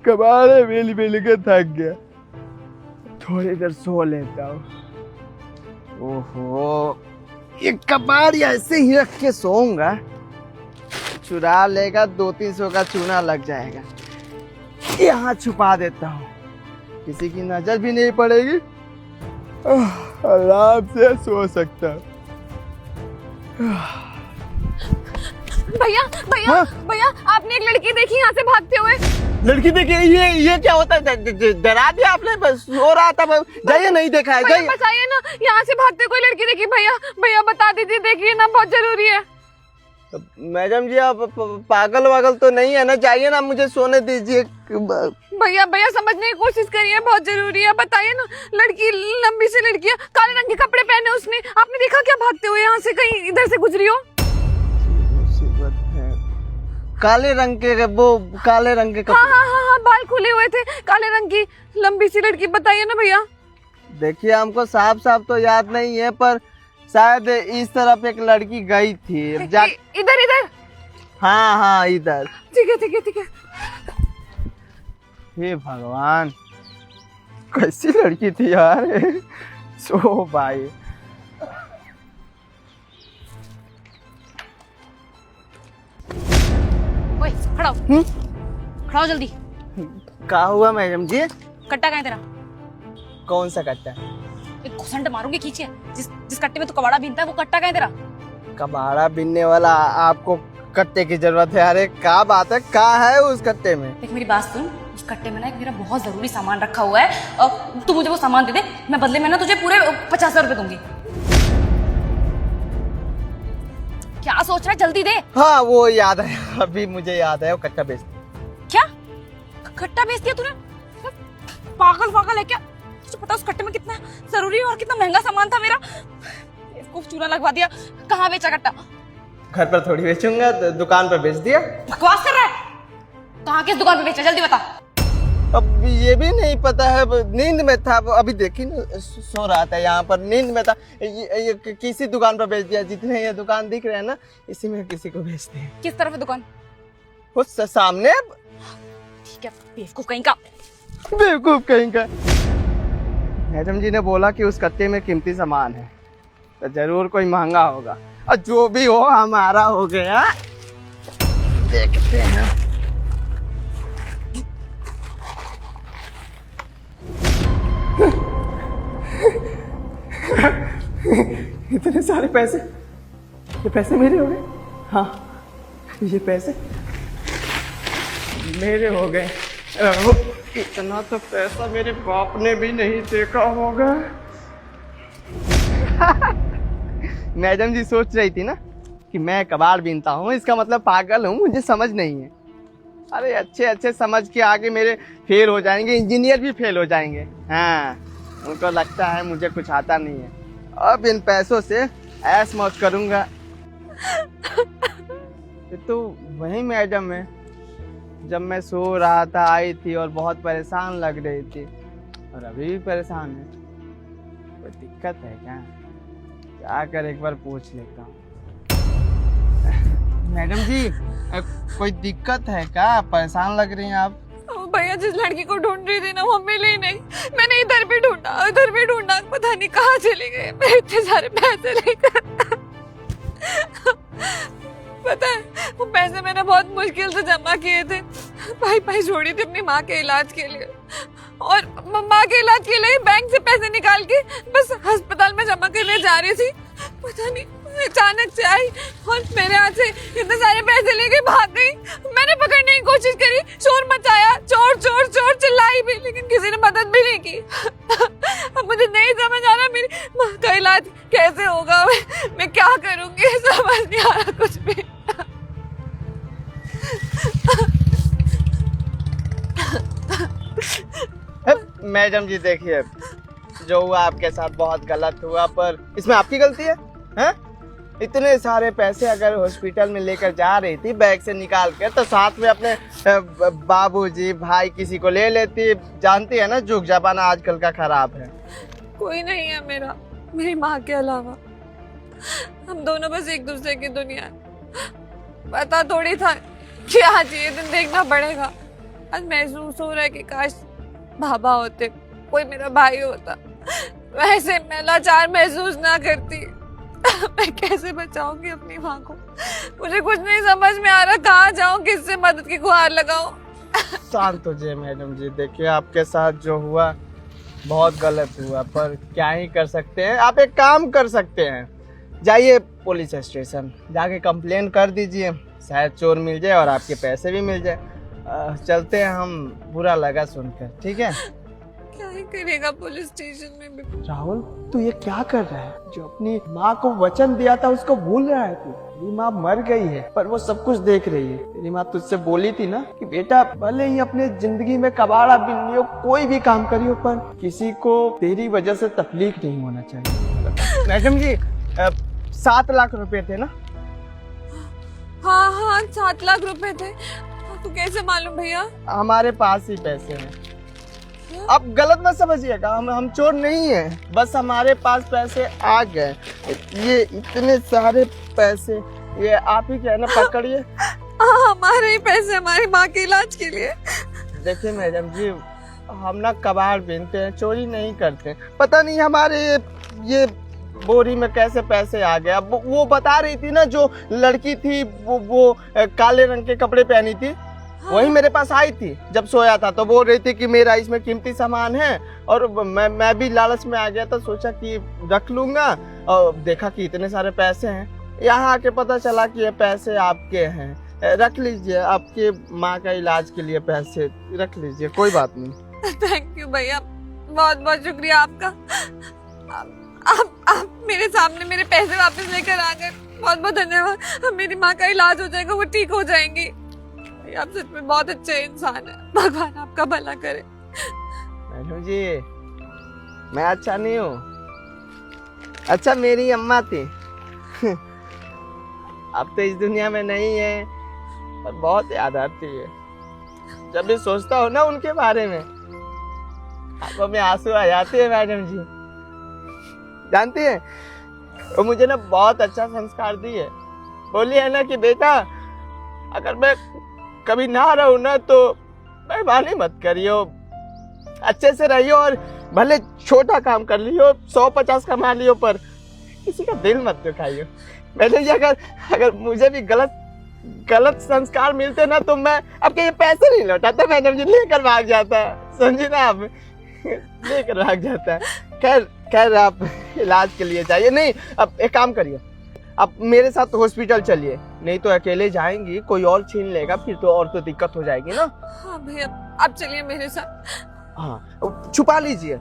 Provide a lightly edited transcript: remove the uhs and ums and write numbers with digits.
कबाड़े मिल मिल के थक गया, थोड़ी देर सो लेता हूँ। ओहो, ये कबाड़ ऐसे ही रख के सोऊंगा, चुरा लेगा, 200-300 का चूना लग जाएगा। यहाँ छुपा देता हूँ, किसी की नजर भी नहीं पड़ेगी, आराम से सो सकता हूँ। भैया भैया हाँ? भैया, आपने एक लड़की देखी यहाँ से भागते हुए? लड़की देखिए, ये क्या होता है? डरा दिया आपने, बस सो रहा था। जाइए, नहीं देखा है, जाइए। बताइए ना, यहाँ से भागते कोई लड़की देखी? भैया भैया बता दीजिए, देखिए ना, बहुत जरूरी है। मैडम जी, आप पागल वागल तो नहीं है ना? जाइए ना, मुझे सोने दीजिए। भैया भैया समझने की कोशिश करिए, बहुत जरूरी है, बताइए ना। लड़की, लंबी सी लड़की है, काले रंग के कपड़े पहने उसने, आपने देखा क्या भागते हुए यहाँ से? कहीं इधर से गुजरी हो? काले रंग के, वो काले रंग के कपड़े। हाँ, बाल खुले हुए थे, काले रंग की लंबी सी लड़की, बताइए ना भैया। देखिए, हमको साफ साफ तो याद नहीं है, पर शायद इस तरफ एक लड़की गई थी। इधर इधर? हाँ, इधर। ठीक है। हे भगवान, कैसी लड़की थी यार। सो भाई, ओए, खड़ा हो जल्दी। क्या हुआ मैडम जी? कट्टा कहाँ है तेरा? कौन सा कट्टा? एक घुसंट मारूंगी, खींचे। जिस कट्टे में तू कबाड़ा बीनता है, वो कट्टा कहाँ है तेरा? कबाड़ा बीनने वाला आपको कट्टे की जरूरत है? अरे क्या बात है, क्या है उस कट्टे में? देख मेरी बात सुन, उस कट्टे में ना एक मेरा बहुत जरूरी सामान रखा हुआ है, और तू मुझे वो सामान दे दे, मैं बदले में ना तुझे पूरे 50,000 रुपए दूंगी। क्या सोच रहा है, जल्दी दे। हाँ, वो याद है, अभी मुझे याद है, वो कट्टा बेच। क्या कट्टा बेच दिया तूने? पागल है क्या? तुझे पता उस कट्टे में कितना जरूरी और कितना महंगा सामान था मेरा? इसको चूना लगवा दिया। कहाँ बेचा कट्टा? घर पर थोड़ी बेचूंगा, दुकान पर बेच दिया। बकवास कर रहा है? कहाँ किस दुकान पे बेचा, जल्दी बता। अब ये भी नहीं पता है, नींद में था, अभी देखी ना, सो रहा था यहाँ पर, नींद में था। ये किसी दुकान पर बेच दिया। जितने ये दुकान दिख रहे हैं ना, इसी में किसी को बेच दिया। किस तरफ है दुकान? उस सामने। ठीक है, बेवकूफ कहीं का। बेवकूफ कहीं का। मैडम जी ने बोला कि उस कट्टे में कीमती सामान है, तो जरूर कोई महंगा होगा, और जो भी हो हमारा हो गया। देखते हैं। इतने सारे पैसे, ये पैसे मेरे हो गए। हाँ, ये पैसे मेरे हो गए। इतना तो पैसा मेरे बाप ने भी नहीं देखा होगा। मैडम जी सोच रही थी ना कि मैं कबाड़ बीनता हूँ, इसका मतलब पागल हूँ, मुझे समझ नहीं है। अरे अच्छे समझ के आगे मेरे फेल हो जाएंगे, इंजीनियर भी फेल हो जाएंगे। हाँ, उनको लगता है मुझे कुछ आता नहीं है। अब इन पैसों से ऐश मौज करूँगा। तो वही मैडम है, जब मैं सो रहा था आई थी और बहुत परेशान लग रही थी, और अभी भी परेशान है। कोई दिक्कत है क्या? जाकर एक बार पूछ लेता हूँ। मैडम जी, कोई दिक्कत है क्या? परेशान लग रही हैं आप? भैया, जिस लड़की को ढूंढ रही थी ना, वो मिली ही नहीं। मैंने इधर भी ढूंढा, उधर भी ढूंढा, पता नहीं कहाँ चले गए। मैं इतने सारे पैसे लेकर, पता है वो पैसे मैंने बहुत मुश्किल से जमा किए थे। भाई छोड़ी थी अपनी माँ के इलाज के लिए, और माँ के इलाज के लिए बैंक से पैसे निकाल के बस अस्पताल में जमा करने जा रही थी। पता नहीं अचानक से आई और मेरे हाथ से इतने सारे पैसे लेके भाग गई। मैंने पकड़ने की कोशिश करी, शोर मचाया, चोर चोर चोर चिल्लाई भी, लेकिन किसी ने मदद भी नहीं की। अब मुझे नहीं समझ आ रहा मेरी माँ का इलाज कैसे होगा, मैं क्या करूंगी, समझ नहीं आ रहा कुछ भी। मैडम जी देखिए, जो हुआ आपके साथ बहुत गलत हुआ, पर इसमें आपकी गलती है? हैं? इतने सारे पैसे अगर हॉस्पिटल में लेकर जा रही थी बैग से निकाल कर, तो साथ में अपने बाबूजी, भाई किसी को ले लेती। जानती है ना, जुग जमाना आजकल का खराब है। कोई नहीं है मेरा, मेरी माँ के अलावा। हम दोनों बस एक दूसरे की दुनिया है। पता थोड़ी था कि आज ये दिन देखना पड़ेगा। आज महसूस हो रहा है कि काश बाबा होते, कोई मेरा भाई होता, वैसे मैं लाचार महसूस ना करती। मैं कैसे बचाऊंगी अपनी माँ को? मुझे कुछ नहीं समझ में आ रहा, कहाँ जाऊँ, किससे मदद की गुहार लगाऊं? शांत हो जाइए मैडम जी। देखिए आपके साथ जो हुआ बहुत गलत हुआ, पर क्या ही कर सकते हैं। आप एक काम कर सकते हैं, जाइए पुलिस स्टेशन, जाके कंप्लेन कर दीजिए, शायद चोर मिल जाए और आपके पैसे भी मिल जाए। चलते हैं हम, बुरा लगा सुनकर, ठीक है? क्या ही करेगा पुलिस स्टेशन में भी। राहुल तू ये क्या कर रहा है? जो अपनी माँ को वचन दिया था उसको भूल रहा है तू? तेरी माँ मर गई है पर वो सब कुछ देख रही है। तेरी माँ तुझसे बोली थी ना कि बेटा भले ही अपने जिंदगी में कबाड़ा बिल्लियों कोई भी काम करियो पर किसी को तेरी वजह से तकलीफ नहीं होना चाहिए। मैडम जी 7 लाख रुपए थे ना? हाँ हाँ 7 लाख रुपए थे। तू कैसे मालूम भैया? हमारे पास ही पैसे हैं। आप गलत मत समझिएगा, हम चोर नहीं हैं, बस हमारे पास पैसे आ गए। ये इतने सारे पैसे ये आप ही क्या है ना, पकड़िए। हमारे ही पैसे हमारी माँ के इलाज के लिए। देखिए मैडम जी हम ना कबाड़ बीनते हैं, चोरी नहीं करते। पता नहीं हमारे ये बोरी में कैसे पैसे आ गए। अब वो बता रही थी ना, जो लड़की थी वो काले रंग के कपड़े पहनी थी, वही मेरे पास आई थी जब सोया था। तो बोल रही थी कि मेरा इसमें कीमती सामान है, और मैं भी लालच में आ गया था, सोचा कि रख लूंगा, और देखा कि इतने सारे पैसे हैं। यहाँ आके पता चला कि ये पैसे आपके हैं, रख लीजिए, आपके माँ का इलाज के लिए पैसे रख लीजिए, कोई बात नहीं। थैंक यू भैया, बहुत बहुत शुक्रिया आपका। आप मेरे सामने मेरे पैसे वापस लेकर आ गए, बहुत बहुत धन्यवाद। अब मेरी माँ का इलाज हो जाएगा, वो ठीक हो जाएंगी। आप सच में बहुत अच्छे इंसान है, भगवान आपका भला करे। मैडम जी मैं अच्छा नहीं हूँ, अच्छा मेरी अम्मा थी। अब तो इस दुनिया में नहीं है, पर बहुत याद आती है। जब भी सोचता हूँ ना उनके बारे में, आंखों में आंसू आ जाते हैं। मैडम जी जानती है वो मुझे ना बहुत अच्छा संस्कार दिए। बोली है ना कि बेटा अगर मैं कभी ना रहूं ना तो बेईमानी मत करियो, अच्छे से रहियो, और भले छोटा काम कर लियो, 100-50 कमा लियो, पर किसी का दिल मत दुखाइयो। मैडम जी अगर मुझे भी गलत संस्कार मिलते ना तो मैं आपके ये पैसे नहीं लौटाता। मैडम जी लेकर भाग जाता, समझी ना आप, लेकर भाग जाता। खैर आप इलाज के लिए जाइए। नहीं अब एक काम करिए, आप मेरे साथ हॉस्पिटल चलिए, नहीं तो अकेले जाएंगी कोई और छीन लेगा, फिर तो और तो दिक्कत हो जाएगी ना। हाँ भैया आप चलिए मेरे साथ। हाँ छुपा लीजिए।